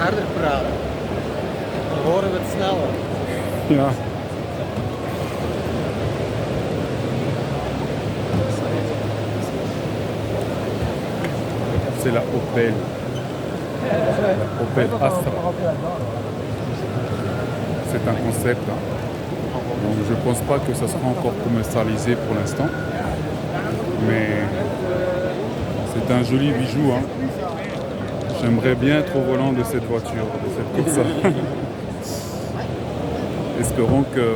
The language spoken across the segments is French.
harder praten. Dan horen we het sneller. Ja. C'est la Opel. La Opel Astra. C'est un concept. Hein. Donc je ne pense pas que ça sera encore commercialisé pour l'instant. Mais c'est un joli bijou. Hein. J'aimerais bien être au volant de cette voiture, de cette Corsa. Espérons que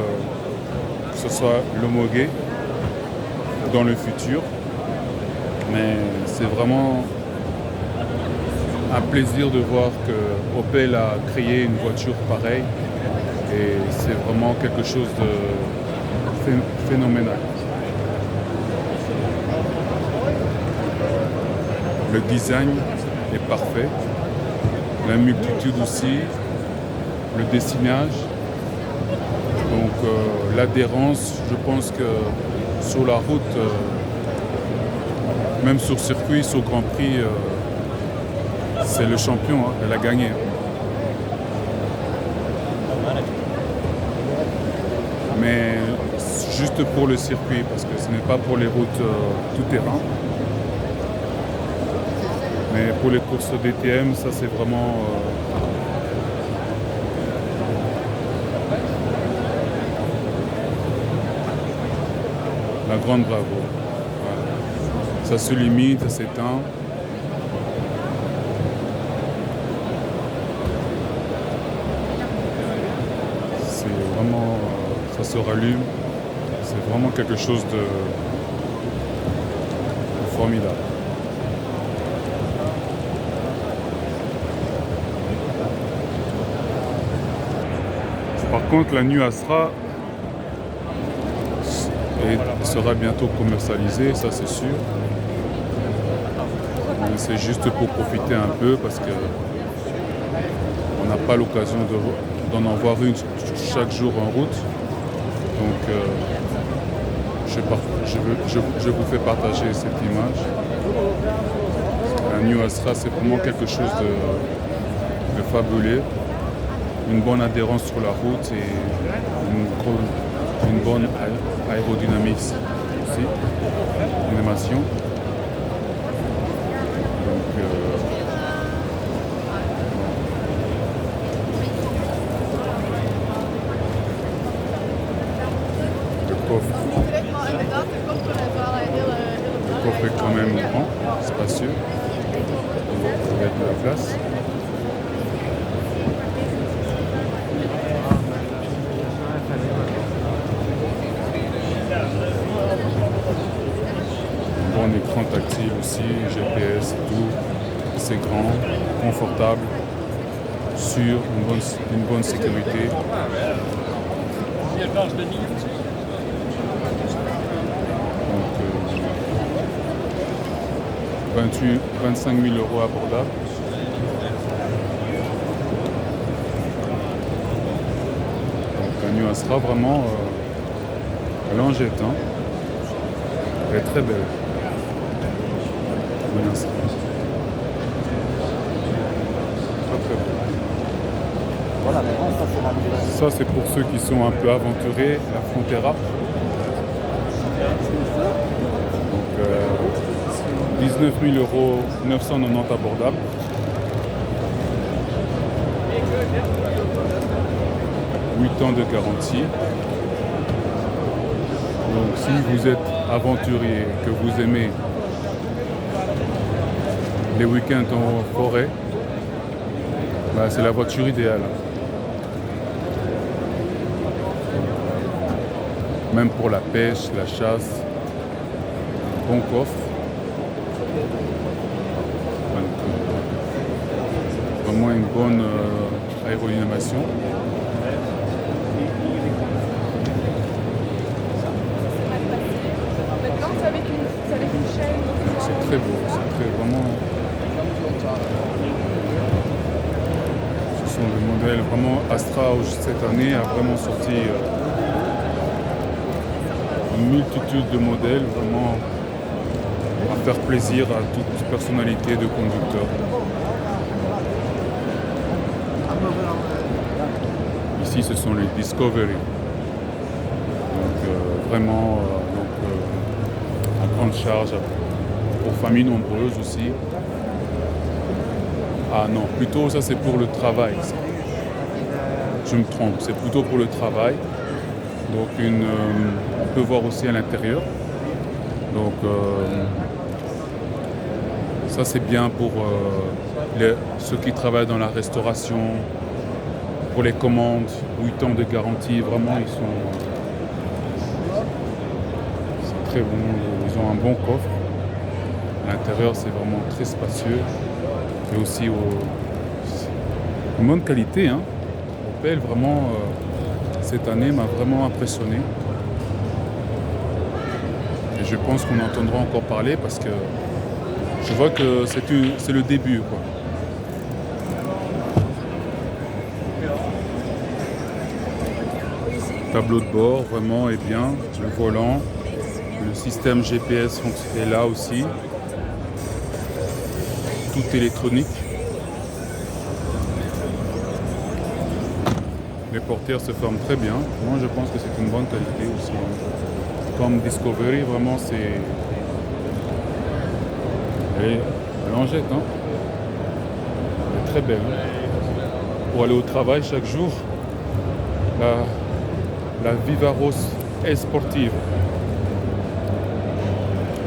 ce soit l'homologué dans le futur. Mais c'est vraiment un plaisir de voir que Opel a créé une voiture pareille. Et c'est vraiment quelque chose de phénoménal. Le design est parfait, la multitude aussi, le dessinage. Donc l'adhérence, je pense que sur la route, même sur circuit, sur Grand Prix, c'est le champion, hein, elle a gagné. Mais juste pour le circuit, parce que ce n'est pas pour les routes tout-terrain. Mais pour les courses DTM, ça c'est vraiment la grande bravo. Voilà. Ça se limite, ça s'éteint. C'est vraiment, ça se rallume. C'est vraiment quelque chose de formidable. Par contre, la New Astra sera bientôt commercialisée, ça c'est sûr. Mais c'est juste pour profiter un peu parce que on n'a pas l'occasion d'en avoir une chaque jour en route. Donc je vous fais partager cette image. La New Astra, c'est vraiment quelque chose de fabuleux. Une bonne adhérence sur la route et une bonne aérodynamique aussi, animation. Donc, le coffre est quand même grand, spacieux, avec de la place. Bon écran tactile aussi, GPS et tout, c'est grand, confortable, sûr, une bonne sécurité. Donc 25 000 € abordable. Donc la New Astra vraiment, elle en jette, hein. Elle est très belle. Très, très beau. Voilà, maintenant ça c'est la nouvelle. Ça c'est pour ceux qui sont un peu aventurés, la Frontera. Donc 19 000 €, 990 abordables. Ans de garantie. Donc si vous êtes aventurier, que vous aimez les week-ends en forêt, bah, c'est la voiture idéale. Même pour la pêche, la chasse, bon coffre. Donc, vraiment une bonne aérodynamisation. C'est très beau, c'est très vraiment. Ce sont des modèles vraiment Astra cette année a vraiment sorti une multitude de modèles vraiment à faire plaisir à toute personnalité de conducteur. Ici, ce sont les Discovery. Donc, vraiment, à grande charge pour familles nombreuses aussi. Ah non, plutôt ça c'est pour le travail. Ça. Je me trompe, c'est plutôt pour le travail. Donc on peut voir aussi à l'intérieur. Donc ça c'est bien pour ceux qui travaillent dans la restauration, pour les commandes, 8 ans de garantie, vraiment ils sont très bons, ils ont un bon coffre. À l'intérieur c'est vraiment très spacieux et aussi une bonne qualité. Hein. Opel vraiment cette année m'a vraiment impressionné. Et je pense qu'on entendra encore parler parce que je vois que c'est le début, quoi. Tableau de bord vraiment est bien, le volant, le système GPS est là aussi, tout électronique. Les portières se ferment très bien, moi je pense que c'est une bonne qualité aussi. Comme Discovery, vraiment c'est... Elle en jette, hein. Elle est très belle. Pour aller au travail chaque jour, la Vivaros est sportive.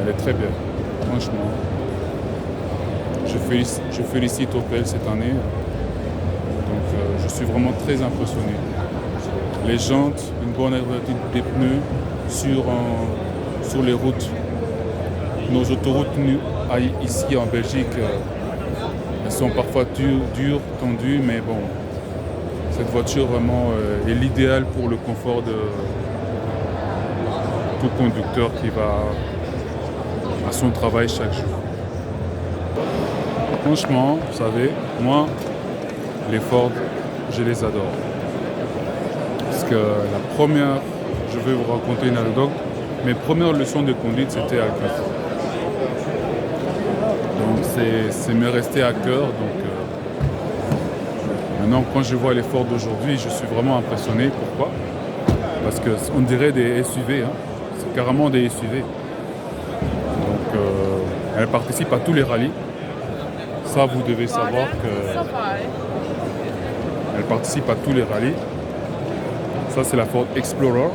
Elle est très belle, franchement. Je félicite Opel cette année. Donc je suis vraiment très impressionné. Les jantes, une bonne aérodynamique des pneus sur les routes. Nos autoroutes ici en Belgique, elles sont parfois dures, tendues, mais bon, cette voiture vraiment est l'idéal pour le confort de tout conducteur qui va à son travail chaque jour. Franchement, vous savez, moi, les Ford, je les adore. Parce que la première, je vais vous raconter une anecdote, mes premières leçons de conduite, c'était à Cœur. Donc c'est me resté à cœur. Donc maintenant, quand je vois les Ford d'aujourd'hui, je suis vraiment impressionné. Pourquoi? Parce qu'on dirait des SUV, hein. C'est carrément des SUV. Donc elle participe à tous les rallyes. Ça, vous devez savoir que elle participe à tous les rallyes. Ça, c'est la Ford Explorer.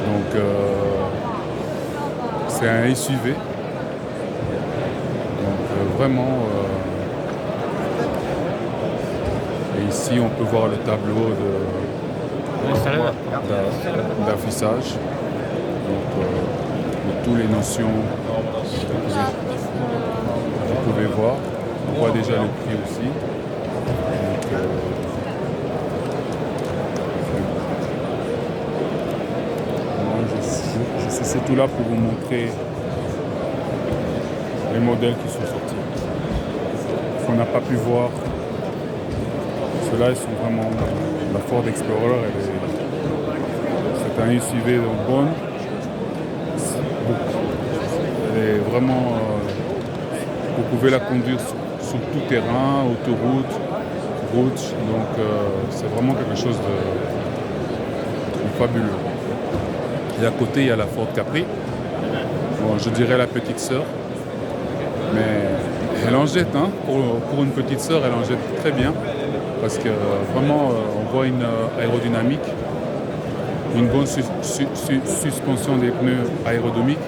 Donc, c'est un SUV. Donc, vraiment... et ici, on peut voir le tableau d'affichage. Donc, de toutes les notions que vous pouvez voir. On voit déjà le prix aussi. Donc, je suis surtout là pour vous montrer les modèles qui sont sortis. On n'a pas pu voir. Ceux-là, ils sont vraiment... La Ford Explorer, c'est un SUV de bonne. Elle est vraiment... vous pouvez la conduire sur tout terrain, autoroute, route. Donc, c'est vraiment quelque chose de fabuleux. Et à côté, il y a la Ford Capri. Bon, je dirais la petite sœur. Mais elle en jette, hein. Pour une petite sœur, elle en jette très bien. Parce que vraiment, on voit une aérodynamique, une bonne suspension des pneus aérodynamiques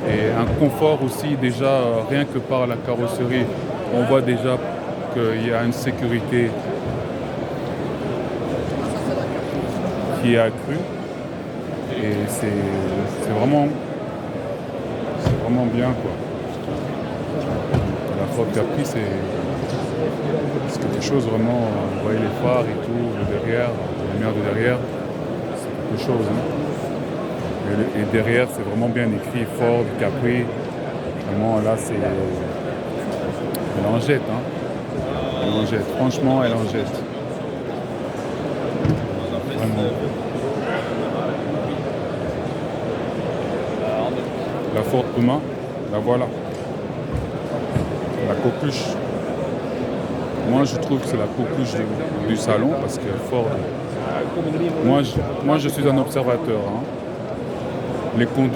et un confort aussi déjà, rien que par la carrosserie, on voit déjà qu'il y a une sécurité qui est accrue. Et c'est vraiment bien, quoi. La Ford Capri, c'est quelque chose vraiment, vous voyez les phares et tout, le derrière, la lumière de derrière, c'est quelque chose. Hein. Et derrière, c'est vraiment bien écrit Ford Capri. Vraiment, là, c'est... Elle en jette, hein. Elle en jette. Franchement, elle en jette. Vraiment. La Ford Puma, la voilà. La coqueluche. Moi, je trouve que c'est la coqueluche du salon parce que Ford, moi, je suis un observateur. Hein. Les bons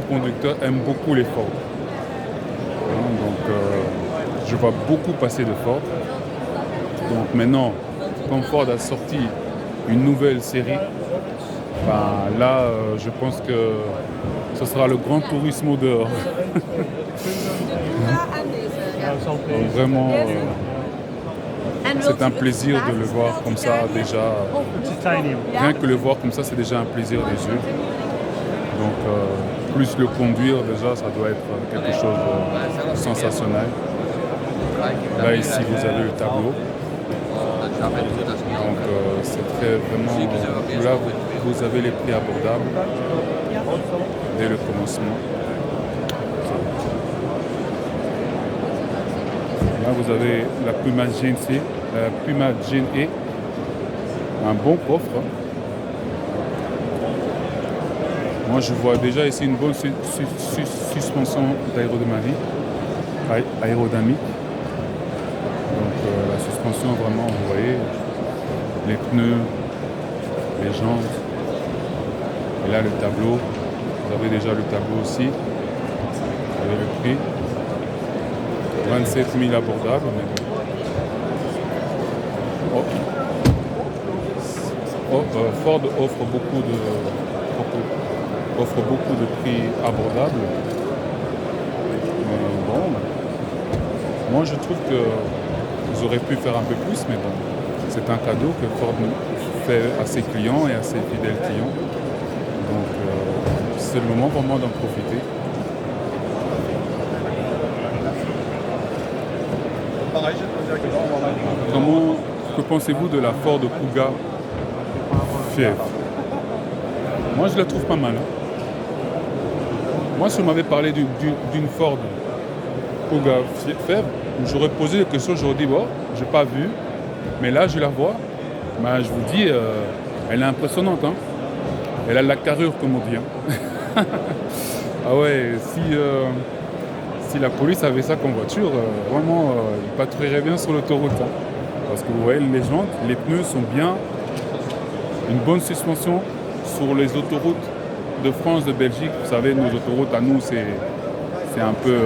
conducteurs aiment beaucoup les Ford. Hein, donc, je vois beaucoup passer de Ford. Donc maintenant, comme Ford a sorti une nouvelle série, ben, là, je pense que ce sera le grand tourisme dehors. Donc, vraiment, c'est un plaisir de le voir comme ça déjà. Rien que le voir comme ça, c'est déjà un plaisir des yeux. Donc, plus le conduire, déjà, ça doit être quelque chose de sensationnel. Là, ici, vous avez le tableau. Donc, c'est très vraiment... Là, vous avez les prix abordables dès le commencement. Là, vous avez la Puma GNC, la Puma GNE, un bon coffre. Moi, je vois déjà ici une bonne suspension aérodynamique. Donc, la suspension, vraiment, vous voyez, les pneus, les jantes. Et là, le tableau. Vous avez déjà le tableau aussi. Vous avez le prix. 27 000 abordables. Mais bon. Ford offre beaucoup de prix abordables. Mais bon, moi je trouve que vous auraient pu faire un peu plus, mais bon, c'est un cadeau que Ford fait à ses clients et à ses fidèles clients. Donc c'est le moment vraiment d'en profiter. Que pensez-vous de la Ford Kuga Fièvre? Moi je la trouve pas mal. Hein. Moi si on m'avait parlé d'une Ford Kuga Fièvre, j'aurais posé des questions, j'aurais dit bon, j'ai pas vu, mais là je la vois. Ben, je vous dis, elle est impressionnante. Hein. Elle a la carrure comme on dit. Hein. Ah ouais, si la police avait ça comme voiture, vraiment, il patrouillerait bien sur l'autoroute. Hein. Parce que vous voyez, les jantes, les pneus sont bien. Une bonne suspension sur les autoroutes de France, de Belgique. Vous savez, nos autoroutes à nous, c'est un peu,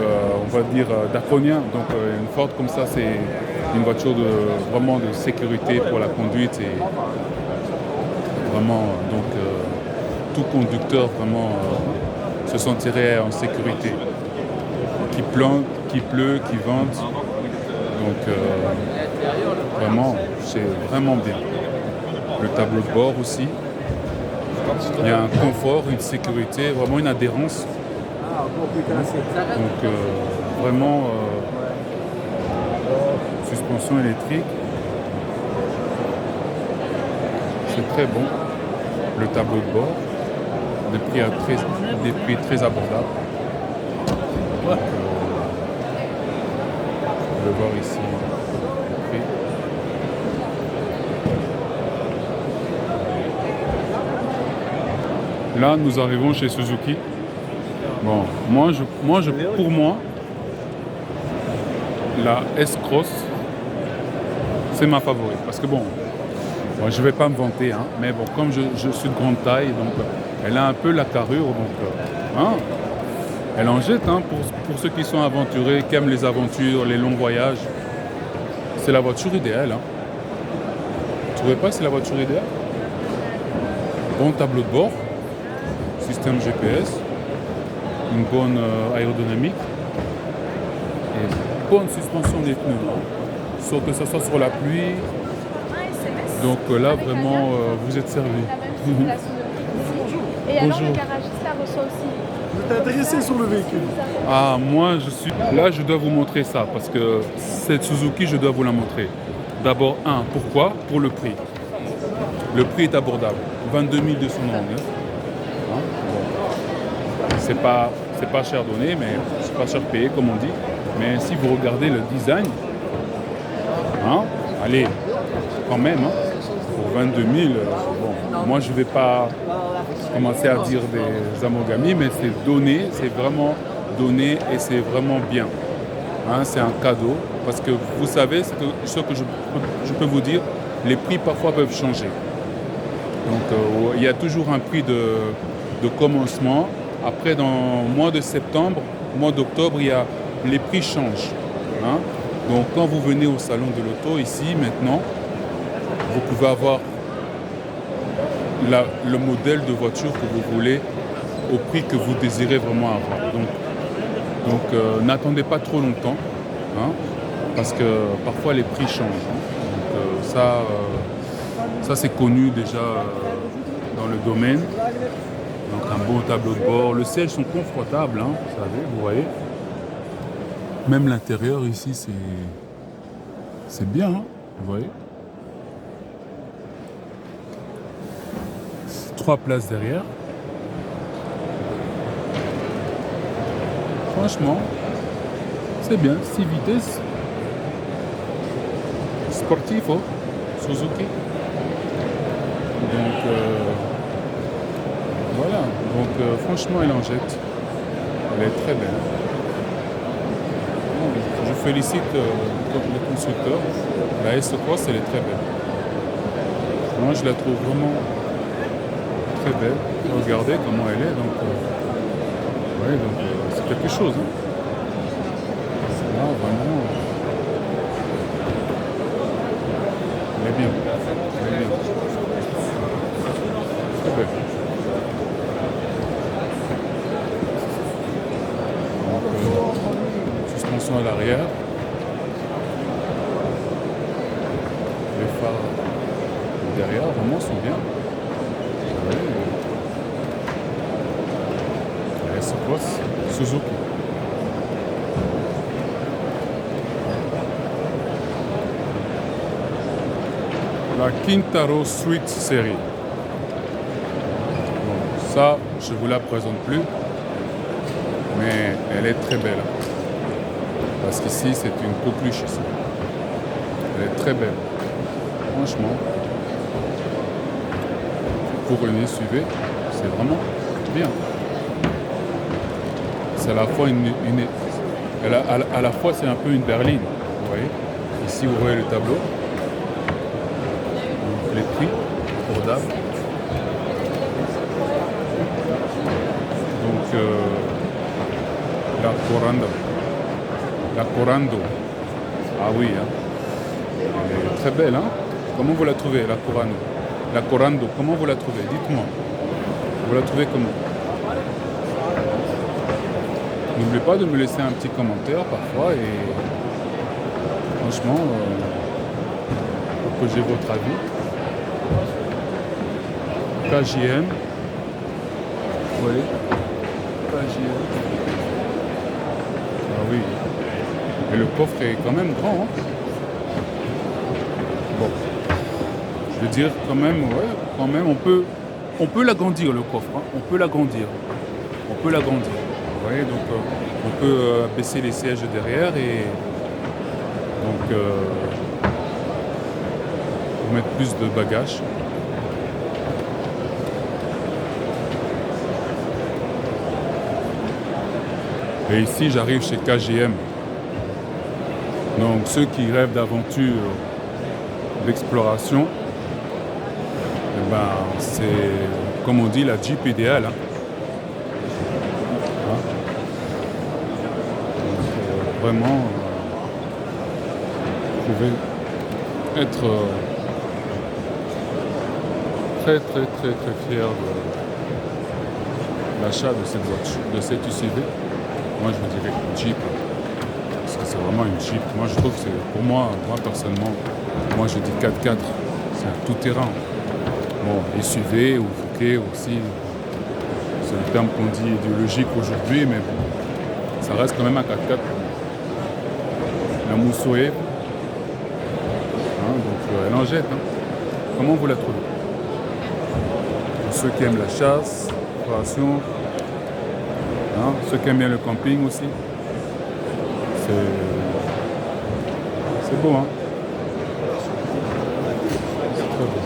on va dire, draconien. Donc une Ford comme ça, c'est une voiture vraiment de sécurité pour la conduite. Et vraiment, donc, tout conducteur vraiment se sentirait en sécurité. Qui plante, qui pleut, qui vente. Donc vraiment, c'est vraiment bien. Le tableau de bord aussi. Il y a un confort, une sécurité, vraiment une adhérence. Donc vraiment suspension électrique. C'est très bon. Le tableau de bord. Des prix très abordables. Donc, on peut voir ici le prix. Là, nous arrivons chez Suzuki. Bon, pour moi, la S-Cross, c'est ma favorite. Parce que bon, je ne vais pas me vanter, hein, mais bon, comme je suis de grande taille, donc elle a un peu la carrure, donc hein, elle en jette, hein, pour ceux qui sont aventurés, qui aiment les aventures, les longs voyages. C'est la voiture idéale. Hein. Tu ne trouvez pas que c'est la voiture idéale? Bon tableau de bord, système GPS, une bonne aérodynamique et bonne suspension des pneus. Sauf que ce soit sur la pluie. Donc là, vraiment, vous êtes servi. Et alors Bonjour. le garagiste la reçoit aussi. Vous êtes intéressé sur le véhicule? Ah, moi, là, je dois vous montrer ça parce que cette Suzuki, je dois vous la montrer. D'abord, pourquoi? Pour le prix. Le prix est abordable. 22 299. Hein? Bon. C'est pas cher donné, mais c'est pas cher payé, comme on dit. Mais si vous regardez le design, hein, allez, quand même, hein, pour 22 000, bon, moi, je vais pas commencer à dire des amalgamies, mais c'est donné, c'est vraiment donné et c'est vraiment bien. Hein, c'est un cadeau. Parce que vous savez, ce que je peux vous dire, les prix parfois peuvent changer. Donc il y a toujours un prix de commencement. Après, dans le mois de septembre, mois d'octobre, les prix changent. Hein. Donc quand vous venez au salon de l'auto, ici, maintenant, vous pouvez avoir le modèle de voiture que vous voulez au prix que vous désirez vraiment avoir. Donc n'attendez pas trop longtemps, hein, parce que parfois les prix changent. Hein. Donc ça c'est connu déjà dans le domaine. Donc un beau tableau de bord. Les sièges sont confortables, hein, vous savez, vous voyez. Même l'intérieur ici, c'est bien, hein, vous voyez. 3 places derrière. Franchement, c'est bien. 6 vitesses. Sportivo, Suzuki. Donc, voilà. Donc, franchement, elle en jette. Elle est très belle. Je félicite le constructeur. La S-Cross, elle est très belle. Moi, je la trouve vraiment très belle. Regardez comment elle est. Donc, c'est quelque chose. Hein. Là, vraiment, elle est bien. Elle est bien. Très belle. Suspension à l'arrière. Les phares derrière vraiment sont bien. La S-Cross Suzuki. La Quintaro Street Series. Bon, ça, je ne vous la présente plus, mais elle est très belle. Parce qu'ici, c'est une coqueluche ici. Elle est très belle. Franchement, pour une SUV, c'est vraiment bien. C'est à la fois à la fois c'est un peu une berline. Vous voyez. Ici, vous voyez le tableau. Donc, les prix abordables. Donc, la Corando. La Corando. Ah oui, hein. Elle est très belle, hein. Comment vous la trouvez, la Corando? La Corando, comment vous la trouvez? Dites-moi. Vous la trouvez comment? N'oubliez pas de me laisser un petit commentaire parfois et franchement, pour que j'ai votre avis. KJM. Oui. KJM. Ah oui. Et le coffre est quand même grand. Hein. Bon. Je veux dire quand même, ouais, quand même, on peut l'agrandir le coffre. Hein. On peut l'agrandir. On peut l'agrandir. Vous voyez, donc on peut baisser les sièges derrière et donc pour mettre plus de bagages. Et ici, j'arrive chez KGM. Donc ceux qui rêvent d'aventure, d'exploration, eh ben, c'est, comme on dit, la Jeep idéale. Hein. Vraiment, vous pouvez être très fier de l'achat de cette voiture, de cette SUV. Moi, je vous dirais Jeep, parce que c'est vraiment une Jeep. Moi, je trouve que c'est, pour moi personnellement, moi je dis 4x4, c'est un tout-terrain. Bon, SUV ou Fouquet aussi, c'est le terme qu'on dit idéologique aujourd'hui, mais bon, ça reste quand même un 4x4. La Moussoé, hein, donc elle en jette. Hein. Comment vous la trouvez? Pour ceux qui aiment la chasse, l'exploration, hein, ceux qui aiment bien le camping aussi, c'est beau, hein. C'est très beau.